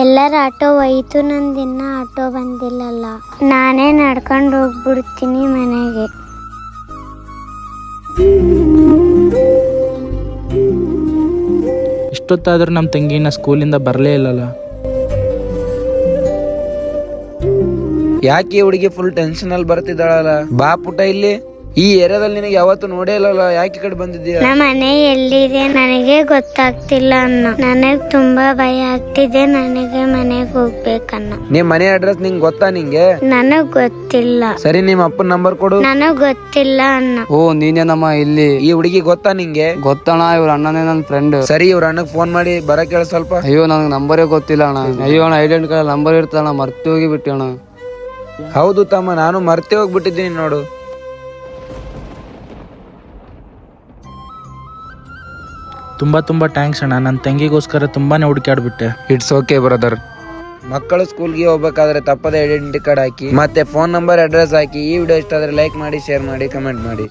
ಎಲ್ಲರ ಆಟೋ ಹೋಯ್ತು, ನಂದಿನ್ನ ಆಟೋ ಬಂದಿಲ್ಲಲ್ಲ. ನಾನೇ ನಡ್ಕೊಂಡು ಹೋಗ್ಬಿಡ್ತೀನಿ ಮನೆಗೆ. ಇಷ್ಟೊತ್ತಾದ್ರೂ ನಮ್ಮ ತಂಗಿನ ಸ್ಕೂಲಿಂದ ಬರಲೇ ಇಲ್ಲಲ್ಲ. ಯಾಕೆ ಹುಡುಗಿ ಫುಲ್ ಟೆನ್ಷನ್ ಅಲ್ಲಿ ಬರ್ತಿದ್ದಾಳಲ್ಲ? ಬಾ ಪುಟ ಇಲ್ಲಿ. ಈ ಏರಿಯಾದಲ್ಲಿ ನಿನಗೆ ಯಾವತ್ತು ನೋಡೇ ಇಲ್ಲಲ್ಲ, ಯಾಕೆ ಈ ಕಡೆ ಬಂದಿದ್ದೀಯ? ನಮ್ಮ ಮನೆ ಎಲ್ಲಿದೆ ನನಗೆ ಗೊತ್ತಾಗ್ತಿಲ್ಲ ಅಣ್ಣ. ನನಗ್ ತುಂಬಾ ಭಯ ಆಗ್ತಿದೆ. ನನಗೆ ಮನೆಗೆ ಹೋಗ್ಬೇಕನ್ನ. ನಿಮ್ ಮನೆ ಅಡ್ರೆಸ್ ನಿಂಗೆ ಗೊತ್ತಾ? ನಿಂಗೆ ನನಗ್ ಗೊತ್ತಿಲ್ಲ. ಸರಿ, ನಿಮ್ ಅಪ್ಪನ ನಂಬರ್ ಕೊಡು. ನನಗ್ ಗೊತ್ತಿಲ್ಲ ಅಣ್ಣ. ಓ ನೀನೇನಮ್ಮ ಇಲ್ಲಿ? ಈ ಹುಡುಗಿ ಗೊತ್ತಾ ನಿಂಗೆ? ಗೊತ್ತಣ್ಣ, ಇವ್ರ ಅಣ್ಣನೇ ನನ್ನ ಫ್ರೆಂಡ್. ಸರಿ, ಇವ್ರ ಅಣ್ಣಗ್ ಫೋನ್ ಮಾಡಿ ಬರಕ್ ಹೇಳ ಸ್ವಲ್ಪ. ಅಯ್ಯೋ ನನಗೆ ನಂಬರೇ ಗೊತ್ತಿಲ್ಲ ಅಣ್ಣ. ಅಯ್ಯೋ ಅಣ್ಣ, ಐಡೆಂಟಿ ಕಾರ್ಡ್ ನಂಬರ್ ಇರ್ತಣ್ಣ, ಮರ್ತಿ ಹೋಗಿ ಬಿಟ್ಟಿ ಅಣ್ಣ. ಹೌದು ತಮ್ಮ, ನಾನು ಮರ್ತೇ ಹೋಗ್ಬಿಟ್ಟಿದ್ದೀನಿ ನೋಡು. ತುಂಬ ಥ್ಯಾಂಕ್ಸ್ ಅಣ್ಣ. ನನ್ನ ತಂಗಿಗೋಸ್ಕರ ತುಂಬಾನೇ ಹುಡುಕಾಡ್ಬಿಟ್ಟೆ. It's okay brother. ಮಕ್ಕಳು ಸ್ಕೂಲ್ಗೆ ಹೋಗ್ಬೇಕಾದ್ರೆ ತಪ್ಪದೆ ಐಡೆಂಟಿ ಕಾರ್ಡ್ ಹಾಕಿ, ಮತ್ತೆ ಫೋನ್ ನಂಬರ್, ಅಡ್ರೆಸ್ ಹಾಕಿ. ಈ ವಿಡಿಯೋ ಇಷ್ಟ ಆದ್ರೆ ಲೈಕ್ ಮಾಡಿ, ಶೇರ್ ಮಾಡಿ, ಕಮೆಂಟ್ ಮಾಡಿ.